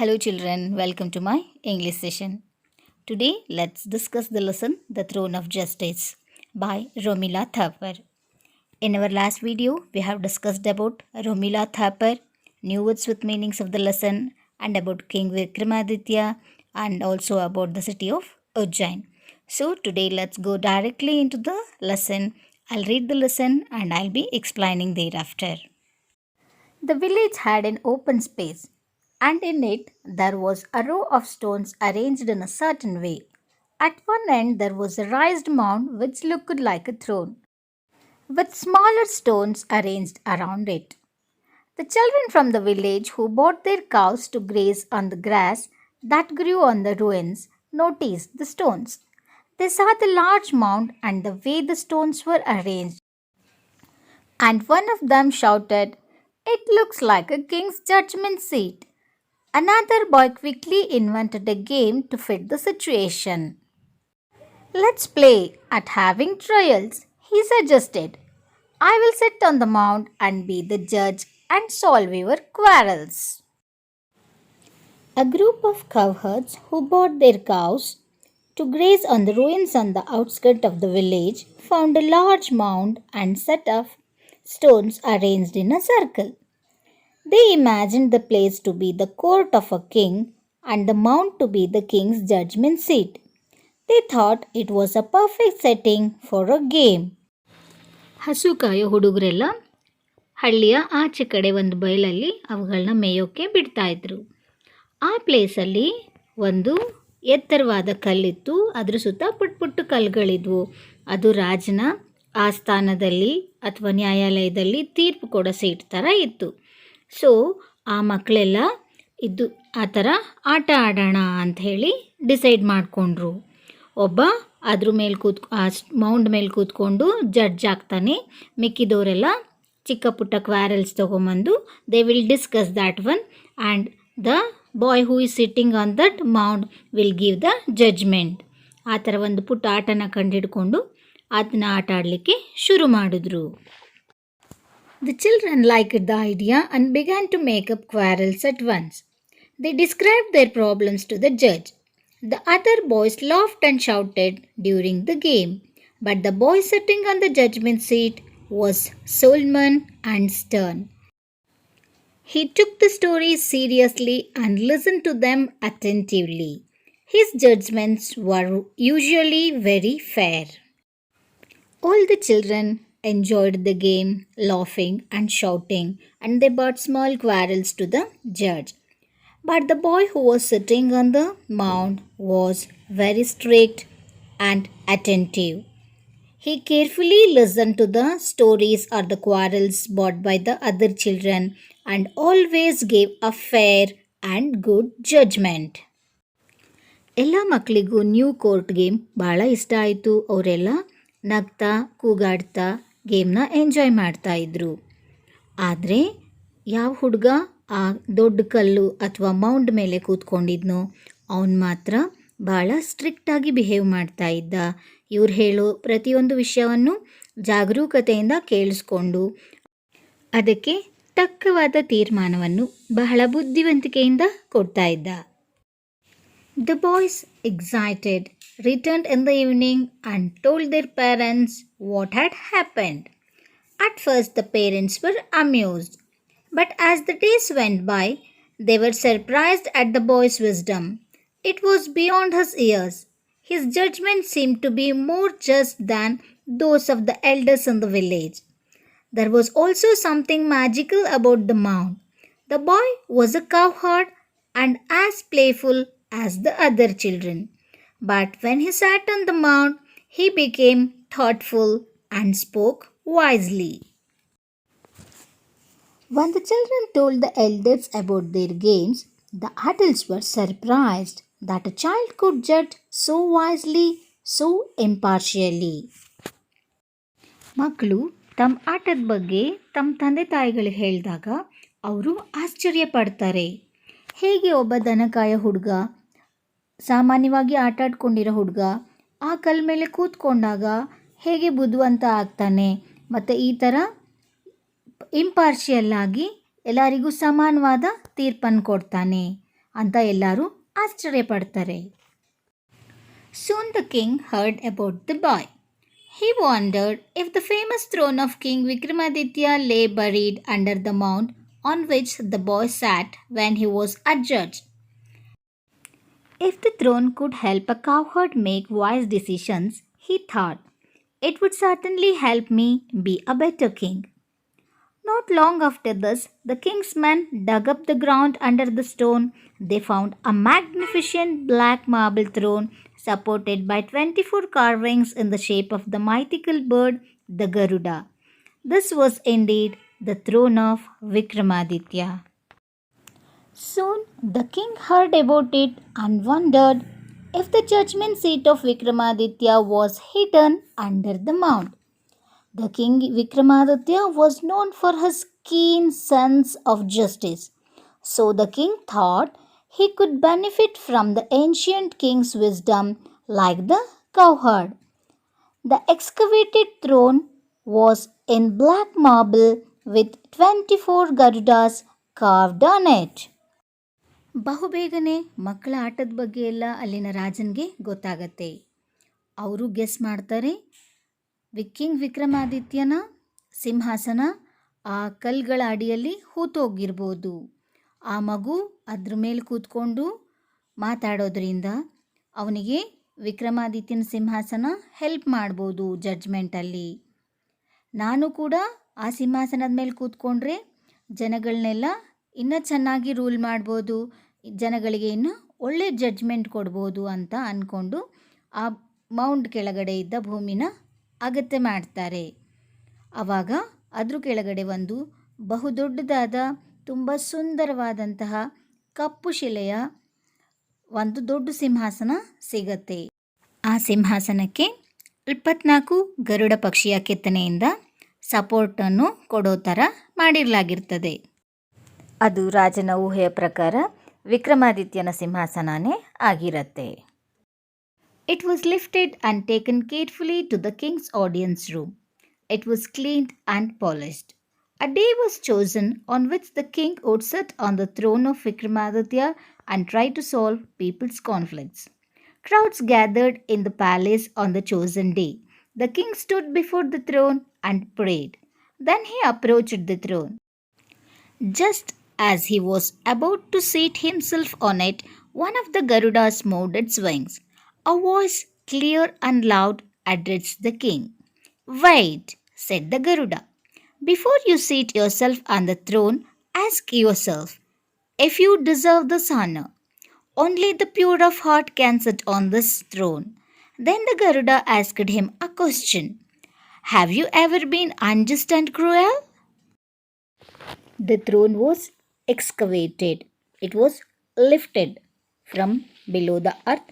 Hello, children. Welcome to my English session. Today, let's discuss the lesson The Throne of Justice by Romila Thapar. In our last video, we have discussed about Romila Thapar, new words with meanings of the lesson, and about King Vikramaditya, and also about the city of Ujjain. So, today, let's go directly into the lesson. I'll read the lesson and I'll be explaining thereafter. The village had an open space, and in it there was a row of stones arranged in a certain way. At one end there was a raised mound which looked like a throne, with smaller stones arranged around it. The children from the village who brought their cows to graze on the grass that grew on the ruins noticed the stones. They saw the large mound and the way the stones were arranged, and one of them shouted, "It looks like a king's judgment seat." Another boy quickly invented a game to fit the situation. "Let's play at having trials," he suggested. "I will sit on the mound and be the judge and solve your quarrels." A group of cowherds who brought their cows to graze on the ruins on the outskirts of the village found a large mound and set of stones arranged in a circle. They imagined the place to be the court of a king and the mound to be the king's judgment seat. They thought it was a perfect setting for a game. ಹಸು ಕಾಯೋ ಹುಡುಗರೆಲ್ಲ ಹಳ್ಳಿಯ ಆಚೆ ಕಡೆ ಒಂದು ಬಯಲಲ್ಲಿ ಅವುಗಳನ್ನ ಮೇಯೋಕ್ಕೆ ಬಿಡ್ತಾ ಇದ್ರು. ಆ ಪ್ಲೇಸಲ್ಲಿ ಒಂದು ಎತ್ತರವಾದ ಕಲ್ಲಿತ್ತು, ಅದ್ರ ಸುತ್ತ ಪುಟ್ಟ ಪುಟ್ಟ ಕಲ್ಲುಗಳಿದ್ವು. ಅದು ರಾಜನ ಆಸ್ಥಾನದಲ್ಲಿ ಅಥವಾ ನ್ಯಾಯಾಲಯದಲ್ಲಿ ತೀರ್ಪು ಕೊಡೋ ಸೀಟ್ ಥರ ಇತ್ತು. ಸೊ ಆ ಮಕ್ಕಳೆಲ್ಲ ಇದ್ದು ಆ ಥರ ಆಟ ಆಡೋಣ ಅಂಥೇಳಿ ಡಿಸೈಡ್ ಮಾಡಿಕೊಂಡ್ರು. ಒಬ್ಬ ಅದ್ರ ಮೇಲೆ ಆ ಮೌಂಡ್ ಮೇಲೆ ಕೂತ್ಕೊಂಡು ಜಡ್ಜ್ ಆಗ್ತಾನೆ. ಮಿಕ್ಕಿದವರೆಲ್ಲ ಚಿಕ್ಕ ಪುಟ್ಟ ಕ್ವಾರಲ್ಸ್ ತೊಗೊಂಬಂದು they will discuss that one and the boy who is sitting on that mound will give the judgement. ಆ ಥರ ಒಂದು ಪುಟ್ಟ ಆಟನ ಕಂಡುಹಿಡ್ಕೊಂಡು ಅದನ್ನ ಆಟ ಆಡಲಿಕ್ಕೆ ಶುರು ಮಾಡಿದ್ರು. The children liked the idea and began to make up quarrels at once. They described their problems to the judge. The other boys laughed and shouted during the game, but the boy sitting on the judgment seat was solemn and stern. He took the stories seriously and listened to them attentively. His judgments were usually very fair. All the children enjoyed the game, laughing and shouting, and they brought small quarrels to the judge. But the boy who was sitting on the mound was very strict and attentive. He carefully listened to the stories or the quarrels brought by the other children and always gave a fair and good judgment. ಎಲ್ಲ ಮಕ್ಕಳಿಗೂ new court game ಭಾಳ ಇಷ್ಟ ಆಯಿತು. ಅವರೆಲ್ಲ ನಗ್ತಾ ಕೂಗಾಡ್ತಾ ಗೇಮ್ನ enjoy ಮಾಡ್ತಾಯಿದ್ರು. ಆದರೆ ಯಾವ ಹುಡುಗ ಆ ದೊಡ್ಡ ಕಲ್ಲು ಅಥವಾ ಮೌಂಡ್ ಮೇಲೆ ಕೂತ್ಕೊಂಡಿದ್ನೋ ಅವನು ಮಾತ್ರ ಭಾಳ ಸ್ಟ್ರಿಕ್ಟಾಗಿ ಬಿಹೇವ್ ಮಾಡ್ತಾ ಇದ್ದ. ಇವ್ರು ಹೇಳೋ ಪ್ರತಿಯೊಂದು ವಿಷಯವನ್ನು ಜಾಗರೂಕತೆಯಿಂದ ಕೇಳಿಸ್ಕೊಂಡು ಅದಕ್ಕೆ ತಕ್ಕವಾದ ತೀರ್ಮಾನವನ್ನು ಬಹಳ ಬುದ್ಧಿವಂತಿಕೆಯಿಂದ ಕೊಡ್ತಾ ಇದ್ದ. The boys, excited, returned in the evening and told their parents what had happened. At first, the parents were amused, but as the days went by, they were surprised at the boy's wisdom. It was beyond his years. His judgment seemed to be more just than those of the elders in the village. There was also something magical about the mound. The boy was a cowherd and as playful as the other children. But when he sat on the mound, he became thoughtful and spoke wisely. When the children told the elders about their games, the adults were surprised that a child could judge so wisely, so impartially. ಮಕ್ಕಳು ತಮ್ಮ ಆಟದ ಬಗ್ಗೆ ತಮ್ಮ ತಂದೆ ತಾಯಿಗಳಿಗೆ ಹೇಳಿದಾಗ ಅವರು ಆಶ್ಚರ್ಯ ಪಡ್ತಾರೆ. ಹೇಗೆ ಒಬ್ಬ ದನಕಾಯ ಹುಡುಗ, ಸಾಮಾನ್ಯವಾಗಿ ಆಟ ಆಡ್ಕೊಂಡಿರೋ ಹುಡುಗ ಆ ಕಲ್ ಮೇಲೆ ಕೂತ್ಕೊಂಡಾಗ ಹೇಗೆ ಬುದ್ಧಿವಂತ ಆಗ್ತಾನೆ ಮತ್ತು ಈ ಥರ ಇಂಪಾರ್ಷಿಯಲ್ ಆಗಿ ಎಲ್ಲರಿಗೂ ಸಮಾನವಾದ ತೀರ್ಪನ್ನು ಕೊಡ್ತಾನೆ ಅಂತ ಎಲ್ಲರೂ ಆಶ್ಚರ್ಯಪಡ್ತಾರೆ. Soon the king heard about the boy. He wondered if the famous throne of King Vikramaditya lay buried under the mound on which the boy sat when he was adjudged. If the throne could help a cowherd make wise decisions, he thought, it would certainly help me be a better king. Not long after this, the king's men dug up the ground under the stone. They found a magnificent black marble throne supported by 24 carvings in the shape of the mythical bird, the Garuda. This was indeed the throne of Vikramaditya. Soon the king heard about it and wondered if the judgment seat of Vikramaditya was hidden under the mound. The king Vikramaditya was known for his keen sense of justice. So the king thought he could benefit from the ancient king's wisdom like the cowherd. The excavated throne was in black marble with 24 Garudas carved on it. ಬಹುಬೇಗನೆ ಮಕ್ಕಳ ಆಟದ ಬಗ್ಗೆ ಎಲ್ಲ ಅಲ್ಲಿನ ರಾಜನಿಗೆ ಗೊತ್ತಾಗತ್ತೆ. ಅವರು guess ಮಾಡ್ತಾರೆ king ವಿಕ್ರಮಾದಿತ್ಯನ ಸಿಂಹಾಸನ ಆ ಕಲ್ಗಳ ಅಡಿಯಲ್ಲಿ ಹೂತೋಗಿರ್ಬೋದು. ಆ ಮಗು ಅದ್ರ ಮೇಲೆ ಕೂತ್ಕೊಂಡು ಮಾತಾಡೋದ್ರಿಂದ ಅವನಿಗೆ ವಿಕ್ರಮಾದಿತ್ಯನ ಸಿಂಹಾಸನ ಹೆಲ್ಪ್ ಮಾಡ್ಬೋದು ಜಡ್ಜ್ಮೆಂಟಲ್ಲಿ. ನಾನು ಕೂಡ ಆ ಸಿಂಹಾಸನದ ಮೇಲೆ ಕೂತ್ಕೊಂಡ್ರೆ ಜನಗಳನ್ನೆಲ್ಲ ಇನ್ನೂ ಚೆನ್ನಾಗಿ ರೂಲ್ ಮಾಡ್ಬೋದು, ಜನಗಳಿಗೆ ಇನ್ನೂ ಒಳ್ಳೆ ಜಡ್ಜ್ಮೆಂಟ್ ಕೊಡ್ಬೋದು ಅಂತ ಅಂದ್ಕೊಂಡು ಆ ಮೌಂಡ್ ಕೆಳಗಡೆ ಇದ್ದ ಭೂಮಿನ ಅಗತ್ಯ ಮಾಡ್ತಾರೆ. ಆವಾಗ ಅದ್ರ ಕೆಳಗಡೆ ಒಂದು ಬಹುದೊಡ್ಡದಾದ ತುಂಬ ಸುಂದರವಾದಂತಹ ಕಪ್ಪು ಶಿಲೆಯ ಒಂದು ದೊಡ್ಡ ಸಿಂಹಾಸನ ಸಿಗತ್ತೆ. ಆ ಸಿಂಹಾಸನಕ್ಕೆ 24 ಗರುಡ ಪಕ್ಷಿಯ ಕೆತ್ತನೆಯಿಂದ ಸಪೋರ್ಟನ್ನು ಕೊಡೋ ಥರ ಮಾಡಿರಲಾಗಿರ್ತದೆ. ಅದು ರಾಜನ ಊಹೆಯ ಪ್ರಕಾರ ವಿಕ್ರಮಾದಿತ್ಯನ ಸಿಂಹಾಸನನೇ ಆಗಿರತ್ತೆ. It was lifted and taken carefully to the king's audience room. It was cleaned and polished. A day was chosen on which the king would sit on the throne of Vikramaditya and try to solve people's conflicts. Crowds gathered in the palace on the chosen day. The king stood before the throne and prayed. Then he approached the throne. Just as he was about to seat himself on it, one of the Garudas moved its wings. A voice, clear and loud, addressed the king. "Wait," said the Garuda. "Before you seat yourself on the throne, ask yourself if you deserve this honor. Only the pure of heart can sit on this throne." Then the Garuda asked him a question. "Have you ever been unjust and cruel?" The throne was excavated. It was lifted from below the earth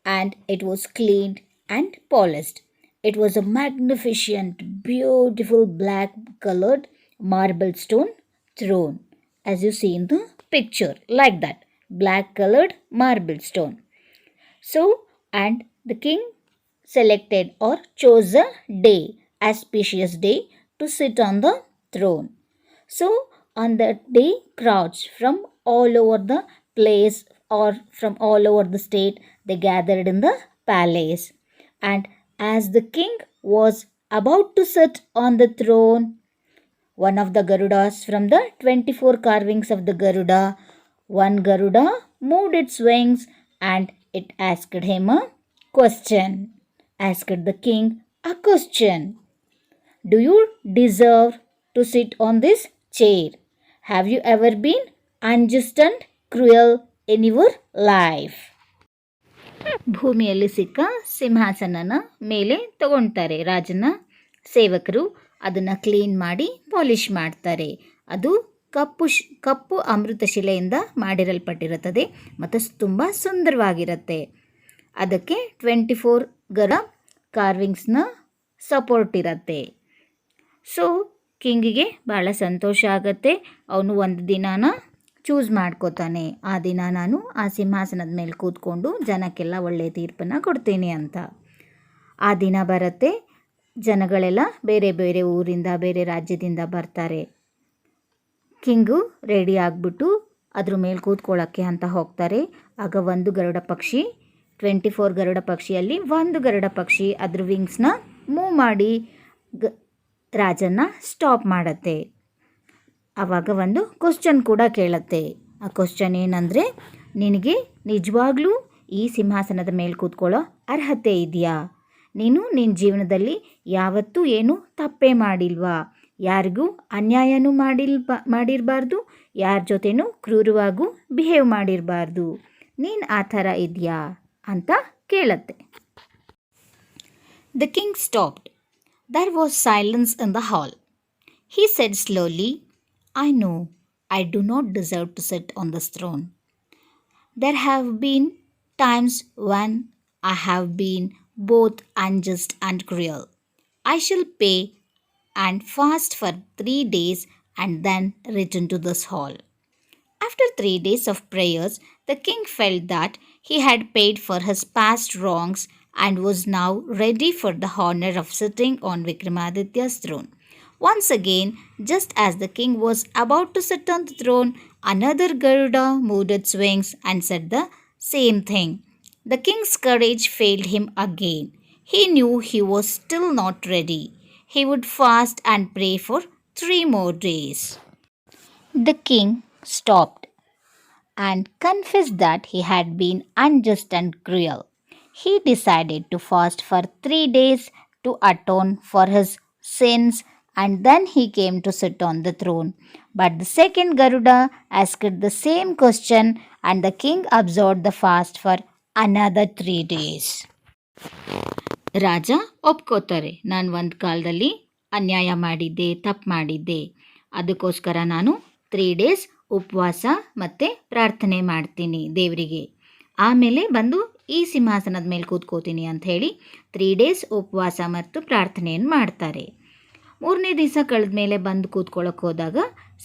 and it was cleaned and polished. It was a magnificent, beautiful black colored marble stone throne, as you see in the picture, like that, black colored marble stone. So, and the king selected or chose a day, auspicious day, to sit on the throne. So, on that day, crowds from all over the place or from all over the state, they gathered in the palace. And as the king was about to sit on the throne, one of the Garudas from the 24 carvings of the Garuda, one Garuda moved its wings and it asked him a question. Asked the king a question. "Do you deserve to sit on this chair? Have you ever been unjust and cruel in your life?" ಭೂಮಿಯಲ್ಲಿ ಸಿಕ್ಕ ಸಿಂಹಾಸನನ ಮೇಲೆ ತಗೊಳ್ತಾರೆ ರಾಜನ ಸೇವಕರು. ಅದನ್ನು clean ಮಾಡಿ polish ಮಾಡ್ತಾರೆ. ಅದು ಕಪ್ಪು ಅಮೃತ ಶಿಲೆಯಿಂದ ಮಾಡಿರಲ್ಪಟ್ಟಿರುತ್ತದೆ ಮತ್ತು ತುಂಬ ಸುಂದರವಾಗಿರುತ್ತೆ. ಅದಕ್ಕೆ 24 ಗರ ಕಾರ್ವಿಂಗ್ಸ್ನ ಸಪೋರ್ಟ್ ಇರುತ್ತೆ. ಸೊ ಕಿಂಗಿಗೆ ಭಾಳ ಸಂತೋಷ ಆಗುತ್ತೆ. ಅವನು ಒಂದು ದಿನಾನ ಚೂಸ್ ಮಾಡ್ಕೋತಾನೆ, ಆ ದಿನ ನಾನು ಆ ಸಿಂಹಾಸನದ ಮೇಲೆ ಕೂತ್ಕೊಂಡು ಜನಕ್ಕೆಲ್ಲ ಒಳ್ಳೆಯ ತೀರ್ಪನ್ನು ಕೊಡ್ತೀನಿ ಅಂತ. ಆ ದಿನ ಬರುತ್ತೆ. ಜನಗಳೆಲ್ಲ ಬೇರೆ ಬೇರೆ ಊರಿಂದ ಬೇರೆ ರಾಜ್ಯದಿಂದ ಬರ್ತಾರೆ. ಕಿಂಗು ರೆಡಿ ಆಗಿಬಿಟ್ಟು ಅದ್ರ ಮೇಲೆ ಕೂತ್ಕೊಳ್ಳೋಕ್ಕೆ ಅಂತ ಹೋಗ್ತಾರೆ. ಆಗ ಒಂದು ಗರುಡ ಪಕ್ಷಿ 24 ಗರುಡ ಪಕ್ಷಿಯಲ್ಲಿ ಒಂದು ಗರುಡ ಪಕ್ಷಿ ಅದ್ರ ವಿಂಗ್ಸ್ನ ಮೂವ್ ಮಾಡಿ ರಾಜನ್ನ ಸ್ಟಾಪ್ ಮಾಡುತ್ತೆ. ಆವಾಗ ಒಂದು ಕ್ವಶನ್ ಕೂಡ ಕೇಳುತ್ತೆ. ಆ ಕ್ವಶನ್ ಏನಂದರೆ, ನಿನಗೆ ನಿಜವಾಗ್ಲೂ ಈ ಸಿಂಹಾಸನದ ಮೇಲೆ ಕೂತ್ಕೊಳ್ಳೋ ಅರ್ಹತೆ ಇದೆಯಾ? ನೀನು ನಿನ್ನ ಜೀವನದಲ್ಲಿ ಯಾವತ್ತೂ ಏನು ತಪ್ಪೇ ಮಾಡಿಲ್ವಾ? ಯಾರಿಗೂ ಅನ್ಯಾಯನೂ ಮಾಡಿರಬಾರ್ದು, ಯಾರ ಜೊತೆನೂ ಕ್ರೂರವಾಗೂ ಬಿಹೇವ್ ಮಾಡಿರಬಾರ್ದು. ನೀನು ಆ ಥರ ಇದೆಯಾ ಅಂತ ಕೇಳತ್ತೆ. The king stopped. There was silence in the hall. He said slowly, I know I do not deserve to sit on this throne. There have been times when I have been both unjust and cruel. I shall pay and fast for 3 days and then return to this hall. After 3 days of prayers, the king felt that he had paid for his past wrongs and was now ready for the honor of sitting on Vikramaditya's throne. Once again, just as the king was about to sit on the throne, another Garuda moved its wings and said the same thing. The king's courage failed him again. He knew he was still not ready. He would fast and pray for 3 more days. The king stopped and confessed that he had been unjust and cruel. He decided to fast for 3 days to atone for his sins, and then he came to sit on the throne. But the second Garuda asked the same question, and the king observed the fast for another 3 days. ರಾಜ ಒಪ್ಕೋತಾರೆ, ನಾನು ಒಂದು ಕಾಲದಲ್ಲಿ ಅನ್ಯಾಯ ಮಾಡಿದ್ದೆ, ತಪ್ಪು ಮಾಡಿದ್ದೆ, ಅದಕ್ಕೋಸ್ಕರ ನಾನು 3 days ಉಪವಾಸ ಮತ್ತು ಪ್ರಾರ್ಥನೆ ಮಾಡ್ತೀನಿ ದೇವರಿಗೆ, ಆಮೇಲೆ ಬಂದು ಈ ಸಿಂಹಾಸನದ ಮೇಲೆ ಕೂತ್ಕೋತೀನಿ ಅಂಥೇಳಿ 3 ಡೇಸ್ ಉಪವಾಸ ಮತ್ತು ಪ್ರಾರ್ಥನೆಯನ್ನು ಮಾಡ್ತಾರೆ. 3ನೇ ದಿವಸ ಕಳೆದ ಮೇಲೆ ಬಂದು ಕೂತ್ಕೊಳ್ಳೋಕೆ ಹೋದಾಗ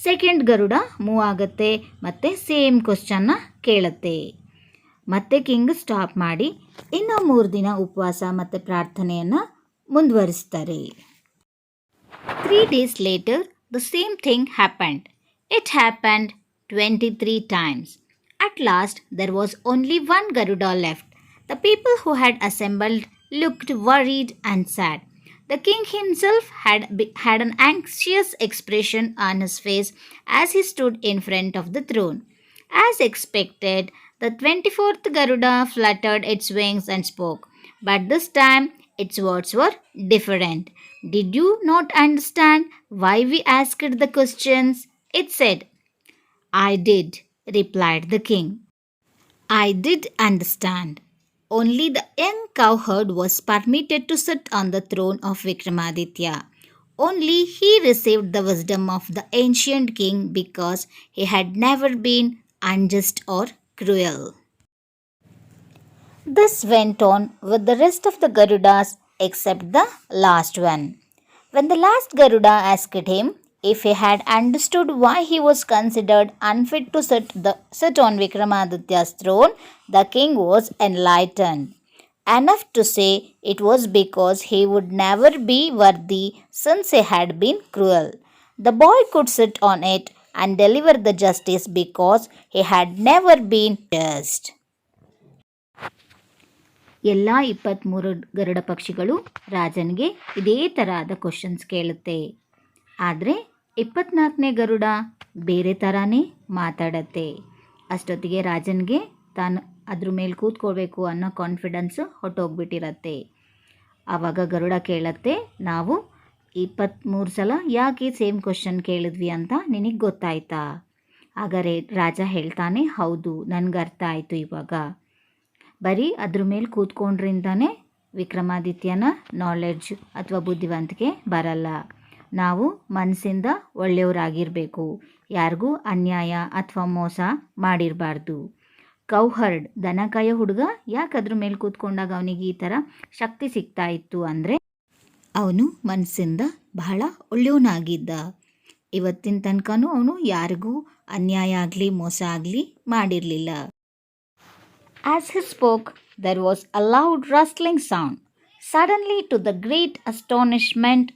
ಸೆಕೆಂಡ್ ಗರುಡ ಮೂವ್ ಆಗುತ್ತೆ ಮತ್ತು ಸೇಮ್ ಕ್ವಶನ್ನ ಕೇಳುತ್ತೆ. ಮತ್ತೆ ಕಿಂಗ್ ಸ್ಟಾಪ್ ಮಾಡಿ ಇನ್ನು 3 ದಿನ ಉಪವಾಸ ಮತ್ತು ಪ್ರಾರ್ಥನೆಯನ್ನು ಮುಂದುವರಿಸ್ತಾರೆ. 3 days later, the same thing happened. It happened 23 times. At last, there was only one Garuda left. The people who had assembled looked worried and sad. The king himself had an anxious expression on his face as he stood in front of the throne. As expected, the 24th Garuda fluttered its wings and spoke, but this time its words were different. Did you not understand why we asked the questions? It said. I did, replied the king. I did understand. Only the young cowherd was permitted to sit on the throne of Vikramaditya. Only he received the wisdom of the ancient king because he had never been unjust or cruel. This went on with the rest of the Garudas except the last one. When the last Garuda asked him if he had understood why he was considered unfit to sit on Vikramaditya's throne, the king was enlightened enough to say it was because he would never be worthy since he had been cruel. The boy could sit on it and deliver the justice because he had never been just. ಎಲ್ಲ 23 ಗರುಡ ಪಕ್ಷಿಗಳು ರಾಜನಿಗೆ ಇದೇ ಥರದ questions ಕೇಳುತ್ತೆ. ಆದರೆ 24ನೇ ಗರುಡ ಬೇರೆ ಥರನೇ ಮಾತಾಡತ್ತೆ. ಅಷ್ಟೊತ್ತಿಗೆ ರಾಜನಿಗೆ ತಾನು ಅದ್ರ ಮೇಲೆ ಕೂತ್ಕೋಬೇಕು ಅನ್ನೋ ಕಾನ್ಫಿಡೆನ್ಸು ಹೊಟ್ಟೋಗ್ಬಿಟ್ಟಿರತ್ತೆ. ಆವಾಗ ಗರುಡ ಕೇಳತ್ತೆ, ನಾವು 23 ಸಲ ಯಾಕೆ ಸೇಮ್ ಕ್ವಶನ್ ಕೇಳಿದ್ವಿ ಅಂತ ನಿನಗೆ ಗೊತ್ತಾಯ್ತಾ? ಹಾಗಾದರೆ ರಾಜ ಹೇಳ್ತಾನೆ, ಹೌದು, ನನಗೆ ಅರ್ಥ ಆಯಿತು. ಇವಾಗ ಬರೀ ಅದ್ರ ಮೇಲೆ ಕೂತ್ಕೊಂಡ್ರಿಂದಾನೇ ವಿಕ್ರಮಾದಿತ್ಯನ ನಾಲೆಡ್ಜ್ ಅಥವಾ ಬುದ್ಧಿವಂತಿಕೆ ಬರಲ್ಲ. ನಾವು ಮನಸ್ಸಿಂದ ಒಳ್ಳೆಯವರಾಗಿರಬೇಕು, ಯಾರಿಗೂ ಅನ್ಯಾಯ ಅಥವಾ ಮೋಸ ಮಾಡಿರಬಾರ್ದು. ಕೌಹರ್ಡ್ ದನ ಕಾಯೋ ಹುಡುಗ ಯಾಕೆ ಅದ್ರ ಮೇಲೆ ಕೂತ್ಕೊಂಡಾಗ ಅವನಿಗೆ ಈ ಥರ ಶಕ್ತಿ ಸಿಗ್ತಾ ಇತ್ತು ಅಂದರೆ ಅವನು ಮನಸ್ಸಿಂದ ಬಹಳ ಒಳ್ಳೆಯವನಾಗಿದ್ದ. ಇವತ್ತಿನ ತನಕನೂ ಅವನು ಯಾರಿಗೂ ಅನ್ಯಾಯ ಆಗಲಿ ಮೋಸ ಆಗಲಿ ಮಾಡಿರಲಿಲ್ಲ. As he spoke, there was a loud rustling sound. Suddenly, to the great astonishment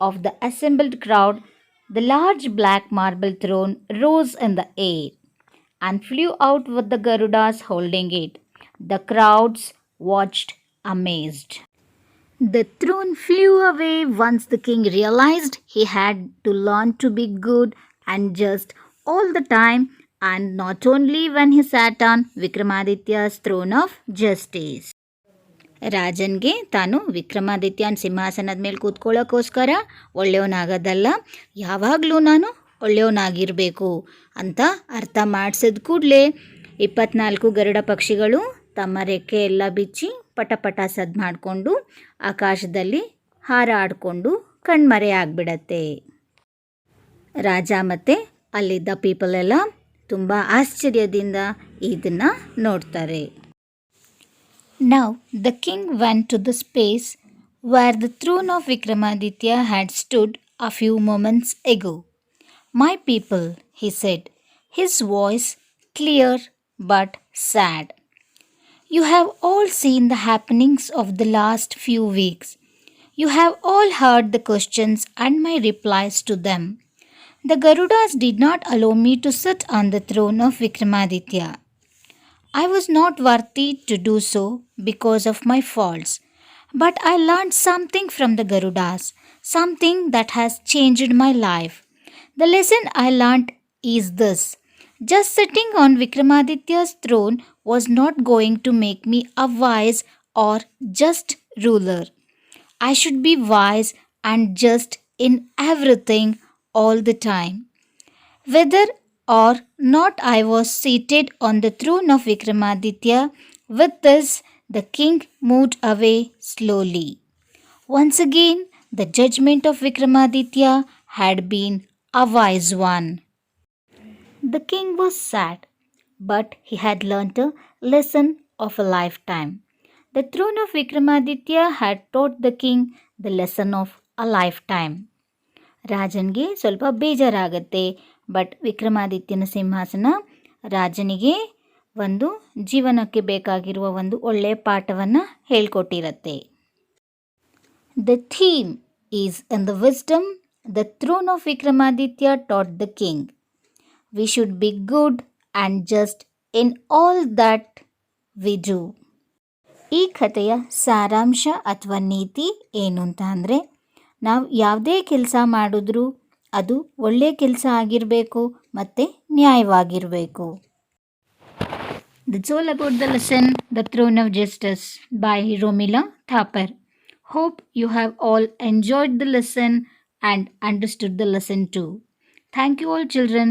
of the assembled crowd, the large black marble throne rose in the air. and flew out with the Garudas holding it. The crowds watched amazed. The throne flew away once the king realized he had to learn to be good and just all the time, and not only when he sat on Vikramaditya's throne of justice. ರಾಜನ್ಗೆ ತಾನು ವಿಕ್ರಮಾದಿತ್ಯನ ಸಿಂಹಾಸನದ ಮೇಲೆ ಕೂತ್ಕೊಳ್ಳೋಕ್ಕೋಸ್ಕರ ಒಳ್ಳೆಯವನಾಗೋದಲ್ಲ, ಯಾವಾಗಲೂ ನಾನು ಒಳ್ಳೆಯವನಾಗಿರಬೇಕು ಅಂತ ಅರ್ಥ ಮಾಡಿಸಿದ ಕೂಡಲೇ 24 ಗರುಡ ಪಕ್ಷಿಗಳು ತಮ್ಮ ರೆಕ್ಕೆ ಎಲ್ಲ ಬಿಚ್ಚಿ ಪಟ ಸದ್ದು ಮಾಡಿಕೊಂಡು ಆಕಾಶದಲ್ಲಿ ಹಾರಾಡಿಕೊಂಡು ಕಣ್ಮರೆ ಆಗಿಬಿಡತ್ತೆ. ರಾಜ ಮತ್ತು ಅಲ್ಲಿದ್ದ ಪೀಪಲ್ ಎಲ್ಲ ತುಂಬ ಆಶ್ಚರ್ಯದಿಂದ ಇದನ್ನು ನೋಡ್ತಾರೆ. Now the king went to the space where the throne of Vikramaditya had stood a few moments ago. My people, he said, his voice clear but sad. You have all seen the happenings of the last few weeks. You have all heard the questions and my replies to them. The Garudas did not allow me to sit on the throne of Vikramaditya. I was not worthy to do so because of my faults. But I learned something from the Garudas, something that has changed my life. The lesson I learned is this: just sitting on Vikramaditya's throne was not going to make me a wise or just ruler. I should be wise and just in everything all the time. Whether or not I was seated on the throne of Vikramaditya, with this the king moved away slowly. Once again, the judgment of Vikramaditya had been a wise one. The king was sad, but he had learnt a lesson of a lifetime. The throne of Vikramaditya had taught the king the lesson of a lifetime. ರಾಜನಿಗೆ ಸ್ವಲ್ಪ ಬೇಜಾರಾಗತ್ತೆ, but ವಿಕ್ರಮಾದಿತ್ಯನ ಸಿಂಹಾಸನ ರಾಜನಿಗೆ ಒಂದು ಜೀವನಕ್ಕೆ ಬೇಕಾಗಿರುವ ಒಂದು ಒಳ್ಳೆಯ ಪಾಠವನ್ನು ಹೇಳ್ಕೊಟ್ಟಿರತ್ತೆ. The theme is in the wisdom the throne of Vikramaditya taught the king. We should be good and just in all that we do. ಈ ಕಥೆಯ ಸಾರಾಂಶ ಅಥವಾ ನೀತಿ ಏನು ಅಂತ ಅಂದರೆ, ನಾವು ಯಾವುದೇ ಕೆಲಸ ಮಾಡಿದ್ರೂ ಅದು ಒಳ್ಳೆಯ ಕೆಲಸ ಆಗಿರಬೇಕು ಮತ್ತು ನ್ಯಾಯವಾಗಿರಬೇಕು. That's all about the lesson, The Throne of Justice by Romila Thapar. Hope you have all enjoyed the lesson and understood the lesson too. Thank you all children.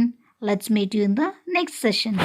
Let's meet you in the next session.